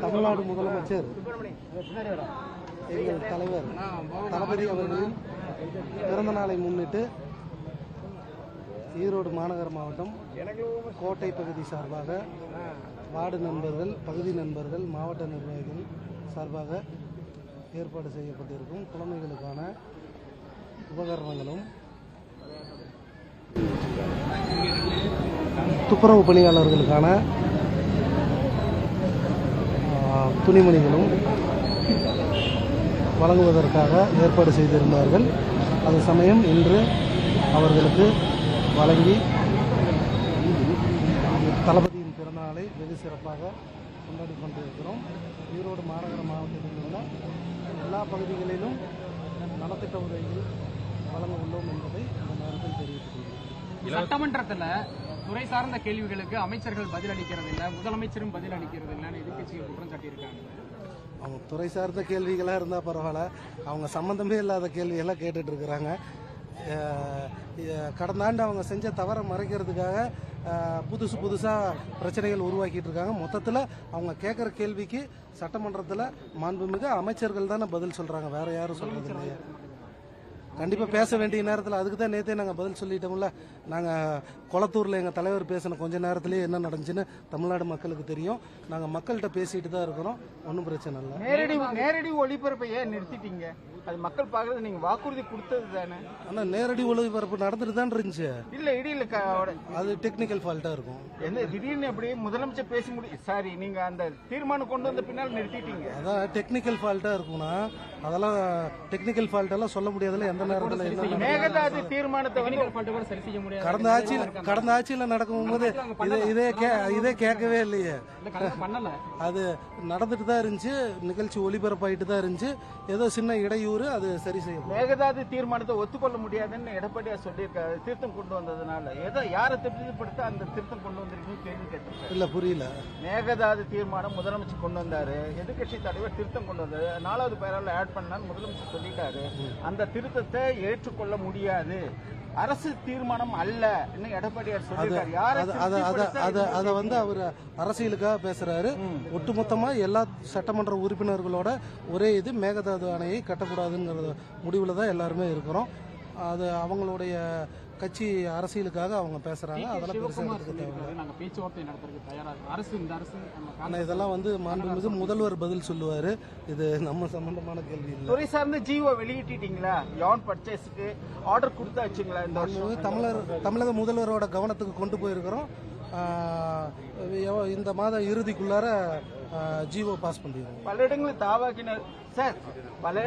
தமிழ்நாடு முதலமைச்சர் எங்கள் தலைவர் தளபதி அவர்களின் பிறந்த நாளை முன்னிட்டு ஈரோடு மாநகர மாவட்டம் கோட்டை பகுதி சார்பாக வார்டு நண்பர்கள், பகுதி நண்பர்கள், மாவட்ட நிர்வாகிகள் சார்பாக ஏற்பாடு செய்யப்பட்டிருக்கும் குழந்தைகளுக்கான உபகரணங்களும் துப்புரவு பணியாளர்களுக்கான துணிமணிகளும் வழங்குவதற்காக ஏற்பாடு செய்திருந்தார்கள். அது சமயம் இன்று அவர்களுக்கு வழங்கி தளபதியின் பிறந்தநாளை வெகு சிறப்பாக கொண்டாடி கொண்டிருக்கிறோம். ஈரோடு மாநகர மாவட்டத்தில் உள்ள எல்லா பகுதிகளிலும் நலத்திட்ட உதவிகள் வழங்க உள்ளோம் என்பதை இந்த நேரத்தில் தெரிவித்துக் கொள்கிறேன். சட்டமன்றத்தில் துறை சார்ந்த கேள்விகளுக்கு அமைச்சர்கள் பதில் அளிக்கிறது இல்லை, முதலமைச்சரும் பதில் அளிக்கிறது இல்லைன்னு எதிர்கட்சிகள் குற்றம் சாட்டியிருக்காங்க. அவங்க துறை சார்ந்த கேள்விகளாக இருந்தால் பரவாயில்ல, அவங்க சம்மந்தமே இல்லாத கேள்வியெல்லாம் கேட்டுட்டு இருக்கிறாங்க. கடந்த ஆண்டு அவங்க செஞ்ச தவறை மறைக்கிறதுக்காக புதுசாக பிரச்சனைகள் உருவாக்கிட்டு இருக்காங்க. மொத்தத்தில் அவங்க கேட்குற கேள்விக்கு சட்டமன்றத்தில் மாண்புமிகு அமைச்சர்கள் தானே பதில் சொல்கிறாங்க, வேற யாரும் சொல்கிறது இல்லையா? கண்டிப்பாக பேச வேண்டிய நேரத்தில் அதுக்கு தான் நேற்றே நாங்கள் பதில் சொல்லிட்டோம்ல. நாங்கள் குளத்தூரில் எங்கள் தலைவர் பேசின கொஞ்ச நேரத்திலேயே என்ன நடந்துச்சுன்னு தமிழ்நாடு மக்களுக்கு தெரியும். நாங்கள் மக்கள்கிட்ட பேசிட்டு தான் இருக்கிறோம், ஒன்றும் பிரச்சனை இல்லை. நேரடி ஒளிபரப்பை ஏன் நிறுத்திட்டீங்க? அது மக்கள் பார்க்கறது நீங்க வாக்குறுதி கொடுத்தது தானே. ஆனால் நேரடி ஒளிபரப்பு நடந்துட்டு தான் இருந்துச்சு. இல்ல இடையில அது டெக்னிக்கல் ஃபால்ட்டாக இருக்கும். என்ன திடீர்னு எப்படி முதலமைச்சர் பேசி சாரி நீங்க அந்த தீர்மானம் கொண்டு வந்த பின்னால் நிறுத்திட்டீங்க? அதான் டெக்னிக்கல் ஃபால்ட்டாக இருக்கும்னா அதெல்லாம் டெக்னிக்கல் ஃபால்ட்டெல்லாம் சொல்ல முடியாதுல்ல எந்த நேரத்தில் என்ன. மேகதாது தீர்மானத்தை சரி செய்ய முடியாது. கடந்த ஆட்சியில் நடக்கும்போது இதே கேட்கவே இல்லையே. அது நடந்துட்டு தான் இருந்துச்சு, நிகழ்ச்சி ஒளிபரப்பாயிட்டு தான் இருந்துச்சு. ஏதோ சின்ன இடையூறு, அது சரி செய்யும். மேகதாது தீர்மானத்தை ஒத்துக்கொள்ள முடியாதுன்னு எடப்பாடியார் சொல்லியிருக்காரு. திருத்தம் கொண்டு வந்ததுனால ஏதோ யாரை திருப்திப்படுத்த அந்த திருத்தம் கொண்டு வந்திருக்குன்னு கேள்வி கேட்டிருக்காரு. இல்ல புரியல. மேகதாது தீர்மானம் முதலமைச்சர் கொண்டு வந்தாரு, எதிர்கட்சி தலைவர் திருத்தம் கொண்டு வந்தாரு, 4வது பேரால ஆட் பண்ணான்னு முதலமைச்சர் சொல்லிட்டாரு. அந்த திருத்தத்தை ஏற்றுக்கொள்ள முடியாது, அரசு தீர்மானம் அல்ல எடப்பாடியார் சொல்லியிருக்காரு. அத வந்து அவர் அரசியலுக்காக பேசுறாரு. ஒட்டுமொத்தமா எல்லா சட்டமன்ற உறுப்பினர்களோட ஒரே இது மேகதாது அணையை கட்டக்கூடாதுங்கிற முடிவுல தான் எல்லாருமே இருக்கிறோம். அது அவங்களுடைய கட்சி அரசியலுக்காக அவங்க பேசுறாங்க. அதெல்லாம் ஆனா இதெல்லாம் வந்து மாண்புமிகு முதல்வர் பதில் சொல்லுவாரு. இது நம்ம சம்பந்தமான கேள்வி இல்லை. துறை சார்ந்த ஜிஓ வெளியிட்டீங்களா? யான் பர்ச்சேஸ்க்கு ஆர்டர் கொடுத்தாச்சுங்களா? இந்த வருஷம் தமிழக முதல்வரோட கவனத்துக்கு கொண்டு போயிருக்கிறோம். இந்த மாதம் இறுதிக்குள்ளார ஜிஓ பாஸ் பண்ணிடுவோம். பல இடங்களில் தாவாக்கினர் சார், பல